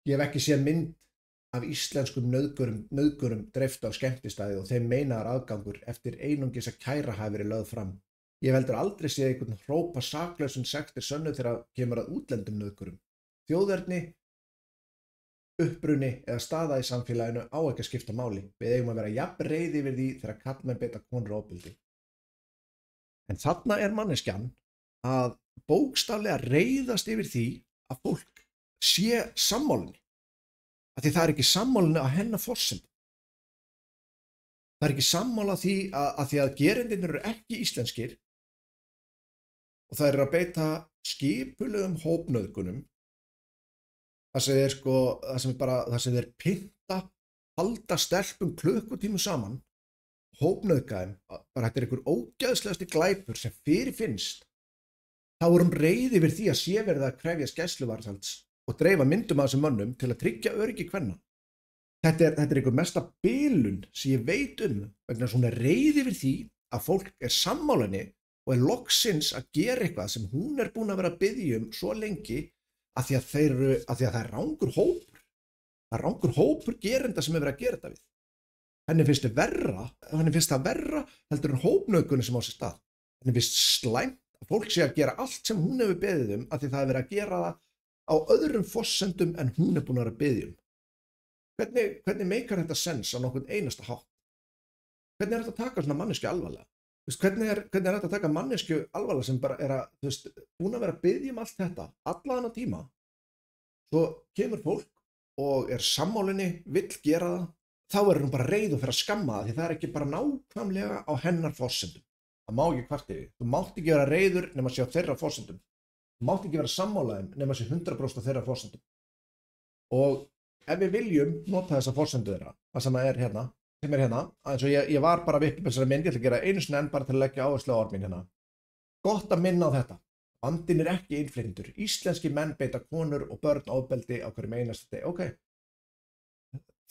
Ég hef ekki séð mynd af íslenskum nauðgurum dreift á skemmtistæði og þeim meinaðar aðgangur eftir einungis að kæra hafi verið lögð fram. Ég hef heldur aldrei séð einhvern hrópa saklausum sektir sönnu þegar kemur að útlendum nauðgurum. Þjóðerni, uppruni eða staða í samfélaginu á ekki að skipta máli. Við eigum að vera jafn reiði yfir því þegar karlmenn beita konur ofbeldi. En þarna er manneskjan að bókstaflega reiðast yfir því að fólk sé sammálunni. Af því það er ekki sammálunni að hennar forsendum. Það er ekki sammála því að gerendurnir eru ekki íslenskir og það er að beita skipulegum hópnauðgunum þar sem þeir pynta, halda stelpum klukkutímum saman, hópnauðgaðum, bara þetta er einhver ógeðslegasti glæpur sem fyrirfinnst. Þá er reiði yfir því að sé verið að krefjast gæsluvarðhalds og dreifa myndum af þessum mönnum til að tryggja öryggi kvenna. Þetta er einhver mesta bilun sem ég veit vegna þess að hún er reiði yfir því að fólk er sammála henni og er loksins að gera eitthvað sem hún er búin að vera að biðja svo lengi af því að það er rangur hópur. Það er rangur hópur gerenda sem er verið að gera þetta við. Henni finnst það verra heldur en hópnauðgunni sem á sér stað. Henni finnst slæmt að fólk sé að gera allt sem hún hefur beðið af því það er verið að gera það á öðrum forsendum en hún er búin að vera að biðja Hvernig meikar þetta sens á nokkurn einasta hátt? Hvernig er þetta að taka svona manneskju alvarlega? Hvernig er þetta að taka manneskju alvarlega sem bara er búin að vera að biðja allt þetta, alla þennan tíma? Svo kemur fólk og er sammálinni, vill gera það, þá er hún bara reið og fer að skamma það því það er ekki bara nákvæmlega á hennar forsendum. Það má ekki kvarta yfir. Þú mátt ekki vera reiður nema sé á þeirra forsendum. Þú mátt ekki vera sammálaðum nema sé 100% á þeirra forsendum. Og ef við viljum nota þessa forsendu þeirra, það sem er hérna, eins og ég var bara að vippa þessari mynd, ég ætla að gera einu sinni enn bara til að leggja áherslu á orð mín hérna. Gott að minna á þetta. Vandinn er ekki innflytjendur. Íslenski menn beita konur og börn ofbeldi á hverjum einasta degi. Ok.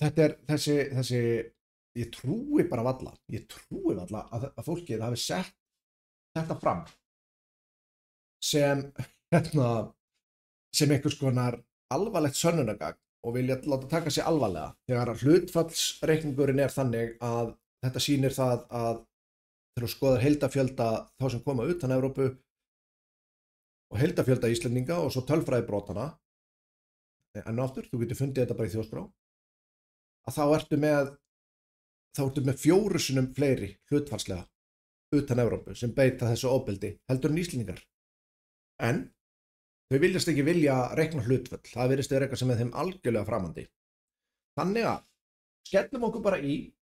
Þetta er þessi, ég trúi bara varla að fólkið hafi sett þetta fram sem einhvers konar alvarlegt sönnunargagn og vilja láta taka sig alvarlega þegar hlutfallsreikningurinn er þannig að þetta sýnir það að þegar þú skoðar heildarfjölda þá sem koma utan Evrópu og heildarfjölda Íslendinga og svo tölfræðibrotana en aftur, þú getur fundið þetta bara í þjóðskrá að þá ertu með 4 sinnum fleiri hlutfallslega utan Evrópu sem beita þessu ofbeldi heldur en Íslendingar en þau viljast ekki reikna hlutföll, það virðist vera eitthvað sem er þeim algjörlega framandi. Þannig að skellum okkur bara í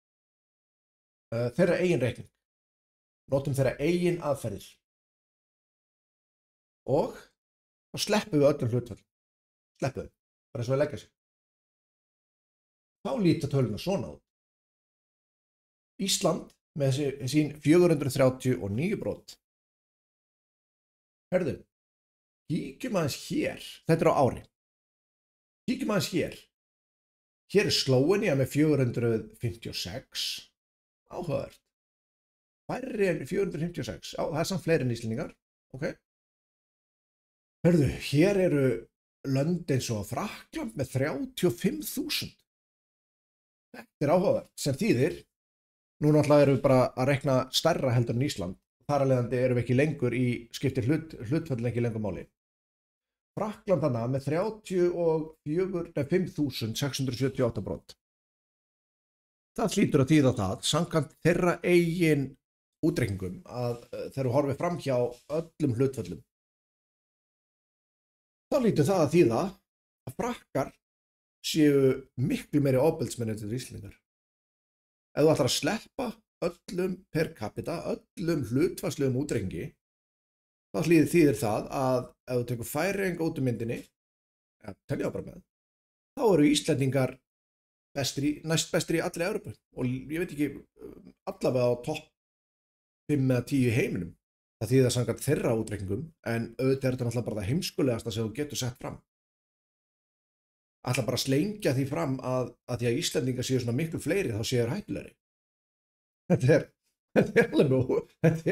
þeirra eigin reikning, notum þeirra eigin aðferðir og þá sleppum við öllum hlutföll, bara eins og við leggja sig. Þá líta töluna svona út. Ísland með sín 439 brot. Herðu. Kíkjum aðeins hér, þetta er á ári. Kíkjum aðeins hér. Hér er Slóvenía með 456. Áhugavert. Færri en 456. Það er samt fleiri en Íslendingar. Ok. Hörðu, hér eru lönd eins og Frakkland með 35.000. Þetta er áhugavert. Sem þýðir, nú náttúrulega erum við bara að rekna stærra heldur en Ísland. Þar af leiðandi erum við ekki lengur skiptir hlutföllin ekki lengur máli. Frakkland þarna með 5.678 brot. Það hlýtur að þýða það, samkvæmt þeirra eigin útreikningum að þegar þú horfir fram hjá öllum hlutföllum. Þá hlýtur það að þýða að Frakkar séu miklu meiri ofbeldismenn en Íslendingar. Ef þú ætlar að sleppa öllum per capita, öllum hlutfallslegum útreikningi, þá þýðir það að ef þú tekur Færeying út myndinni, telja bara með, þá eru Íslendingar næst bestri í allri Evrópu og ég veit ekki allavega á topp 5 eða 10 í heiminum. Það þýðir það samkvæmt þeirra útreikningum en auðvitað er þetta náttúrulega bara það heimskulegasta sem þú getur sett fram. Ætla bara að slengja því fram að því að Íslendingar séu svona miklu fleiri þá séu þeir hættulegri. Þetta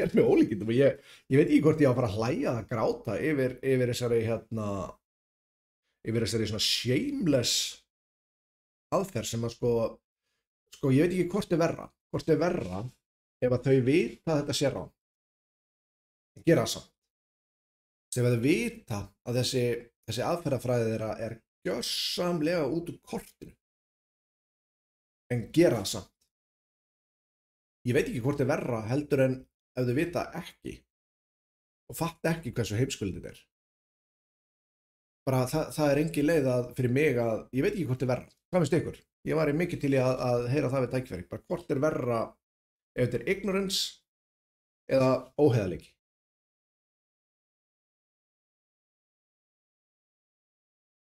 er með ólíkindum og ég veit ekki hvort ég á að fara að hlæja að gráta yfir yfir þessari svona shameless aðferð sem að sko ég veit ekki hvort er verra ef að þau vita að þetta sé rangt, gera það samt. Sem að þau vita að þessi aðferðafræði þeirra er gjörsamlega út úr kortinu, en gera það samt. Ég veit ekki hvort er verra heldur en ef þau vita ekki og fatta ekki hversu heimskuldin er. Bara það er engin leið fyrir mig að, ég veit ekki hvort er verra. Hvað finnst ykkur? Ég var mikið til í að heyra það við tækifæri. Bara hvort er verra ef þetta er ignorance eða óheiðarleiki?